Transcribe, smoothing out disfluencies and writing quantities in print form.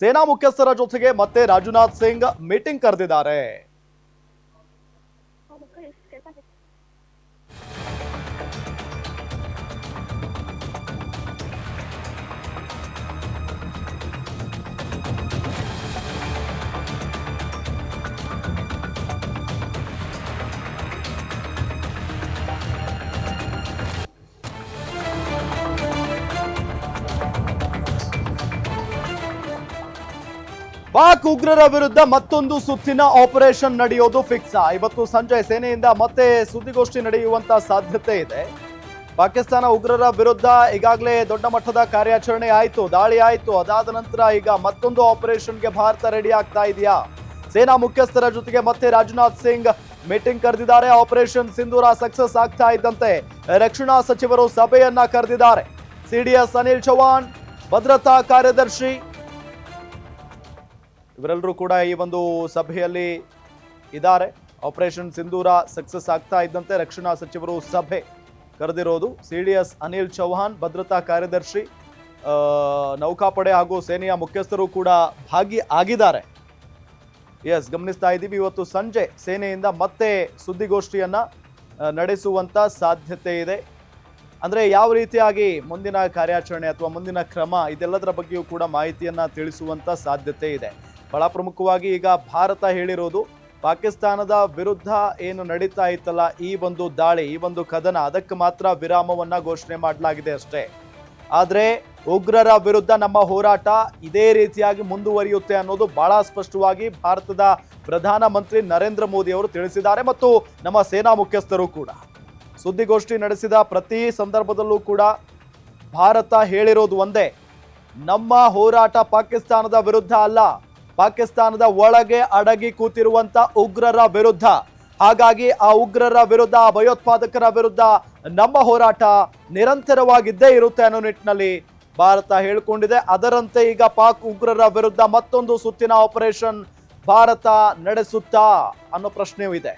ಸೇನಾ ಮುಖ್ಯಸ್ಥರ ಜೊತೆಗೆ ಮತ್ತೆ ರಾಜನಾಥ್ ಸಿಂಗ್ ಮೀಟಿಂಗ್ ಕರೆದಿದ್ದಾರೆ. ಪಾಕ್ ಉಗ್ರರ ವಿರುದ್ಧ ಮತ್ತೊಂದು ಸುತ್ತಿನ ಆಪರೇಷನ್ ನಡೆಯೋದು ಫಿಕ್ಸ್. ಇವತ್ತು ಸಂಜೆ ಸೇನೆಯಿಂದ ಮತ್ತೆ ಸುದ್ದಿಗೋಷ್ಠಿ ನಡೆಯುವಂತ ಸಾಧ್ಯತೆ ಇದೆ. ಪಾಕಿಸ್ತಾನ ಉಗ್ರರ ವಿರುದ್ಧ ಈಗಾಗಲೇ ದೊಡ್ಡ ಮಟ್ಟದ ಕಾರ್ಯಾಚರಣೆ ಆಯಿತು, ದಾಳಿ ಆಯಿತು. ಅದಾದ ನಂತರ ಈಗ ಮತ್ತೊಂದು ಆಪರೇಷನ್ಗೆ ಭಾರತ ರೆಡಿ ಆಗ್ತಾ ಇದೆಯಾ? ಸೇನಾ ಮುಖ್ಯಸ್ಥರ ಜೊತೆಗೆ ಮತ್ತೆ ರಾಜನಾಥ್ ಸಿಂಗ್ ಮೀಟಿಂಗ್ ಕರೆದಿದ್ದಾರೆ. ಆಪರೇಷನ್ ಸಿಂಧೂರ ಸಕ್ಸಸ್ ಆಗ್ತಾ ಇದ್ದಂತೆ ರಕ್ಷಣಾ ಸಚಿವರು ಸಭೆಯನ್ನ ಕರೆದಿದ್ದಾರೆ. ಸಿಡಿಎಸ್ ಅನಿಲ್ ಚೌಹಾಣ್, ಭದ್ರತಾ ಕಾರ್ಯದರ್ಶಿ ಇವರೆಲ್ಲರೂ ಕೂಡ ಈ ಒಂದು ಸಭೆಯಲ್ಲಿ ಇದ್ದಾರೆ. ಆಪರೇಷನ್ ಸಿಂಧೂರ ಸಕ್ಸಸ್ ಆಗ್ತಾ ಇದ್ದಂತೆ ರಕ್ಷಣಾ ಸಚಿವರು ಸಭೆ ಕರೆದಿರೋದು. ಸಿಡಿಎಸ್ ಅನಿಲ್ ಚೌಹಾಣ್, ಭದ್ರತಾ ಕಾರ್ಯದರ್ಶಿ, ನೌಕಾಪಡೆ ಹಾಗೂ ಸೇನೆಯ ಮುಖ್ಯಸ್ಥರು ಕೂಡ ಆಗಿದ್ದಾರೆ. ಎಸ್, ಗಮನಿಸ್ತಾ ಇದ್ದೀವಿ. ಇವತ್ತು ಸಂಜೆ ಸೇನೆಯಿಂದ ಮತ್ತೆ ಸುದ್ದಿಗೋಷ್ಠಿಯನ್ನ ನಡೆಸುವಂತ ಸಾಧ್ಯತೆ ಇದೆ. ಅಂದ್ರೆ ಯಾವ ರೀತಿಯಾಗಿ ಮುಂದಿನ ಕಾರ್ಯಾಚರಣೆ ಅಥವಾ ಮುಂದಿನ ಕ್ರಮ, ಇದೆಲ್ಲದರ ಬಗ್ಗೆಯೂ ಕೂಡ ಮಾಹಿತಿಯನ್ನ ತಿಳಿಸುವಂತ ಸಾಧ್ಯತೆ ಇದೆ. ಬಹಳ ಪ್ರಮುಖವಾಗಿ ಈಗ ಭಾರತ ಹೇಳಿರೋದು, ಪಾಕಿಸ್ತಾನದ ವಿರುದ್ಧ ಏನು ನಡೀತಾ ಇತ್ತಲ್ಲ ಈ ಒಂದು ದಾಳಿ, ಈ ಒಂದು ಕದನ, ಅದಕ್ಕೆ ಮಾತ್ರ ವಿರಾಮವನ್ನ ಘೋಷಣೆ ಮಾಡಲಾಗಿದೆ ಅಷ್ಟೇ. ಆದ್ರೆ ಉಗ್ರರ ವಿರುದ್ಧ ನಮ್ಮ ಹೋರಾಟ ಇದೇ ರೀತಿಯಾಗಿ ಮುಂದುವರಿಯುತ್ತೆ ಅನ್ನೋದು ಬಹಳ ಸ್ಪಷ್ಟವಾಗಿ ಭಾರತದ ಪ್ರಧಾನಮಂತ್ರಿ ನರೇಂದ್ರ ಮೋದಿ ಅವರು ತಿಳಿಸಿದ್ದಾರೆ. ಮತ್ತು ನಮ್ಮ ಸೇನಾ ಮುಖ್ಯಸ್ಥರು ಕೂಡ ಸುದ್ದಿಗೋಷ್ಠಿ ನಡೆಸಿದ ಪ್ರತಿ ಸಂದರ್ಭದಲ್ಲೂ ಕೂಡ ಭಾರತ ಹೇಳಿರೋದು ಒಂದೇ, ನಮ್ಮ ಹೋರಾಟ ಪಾಕಿಸ್ತಾನದ ವಿರುದ್ಧ ಅಲ್ಲ, ಪಾಕಿಸ್ತಾನದ ಒಳಗೆ ಅಡಗಿ ಕೂತಿರುವಂತ ಉಗ್ರರ ವಿರುದ್ಧ. ಹಾಗಾಗಿ ಆ ಉಗ್ರರ ವಿರುದ್ಧ, ಭಯೋತ್ಪಾದಕರ ವಿರುದ್ಧ ನಮ್ಮ ಹೋರಾಟ ನಿರಂತರವಾಗಿದ್ದೇ ಇರುತ್ತೆ ಅನ್ನೋ ನಿಟ್ಟಿನಲ್ಲಿ ಭಾರತ ಹೇಳಿಕೊಂಡಿದೆ. ಅದರಂತೆ ಈಗ ಪಾಕ್ ಉಗ್ರರ ವಿರುದ್ಧ ಮತ್ತೊಂದು ಸುತ್ತಿನ ಆಪರೇಷನ್ ಭಾರತ ನಡೆಸುತ್ತಾ ಅನ್ನೋ ಪ್ರಶ್ನೆಯೂ ಇದೆ.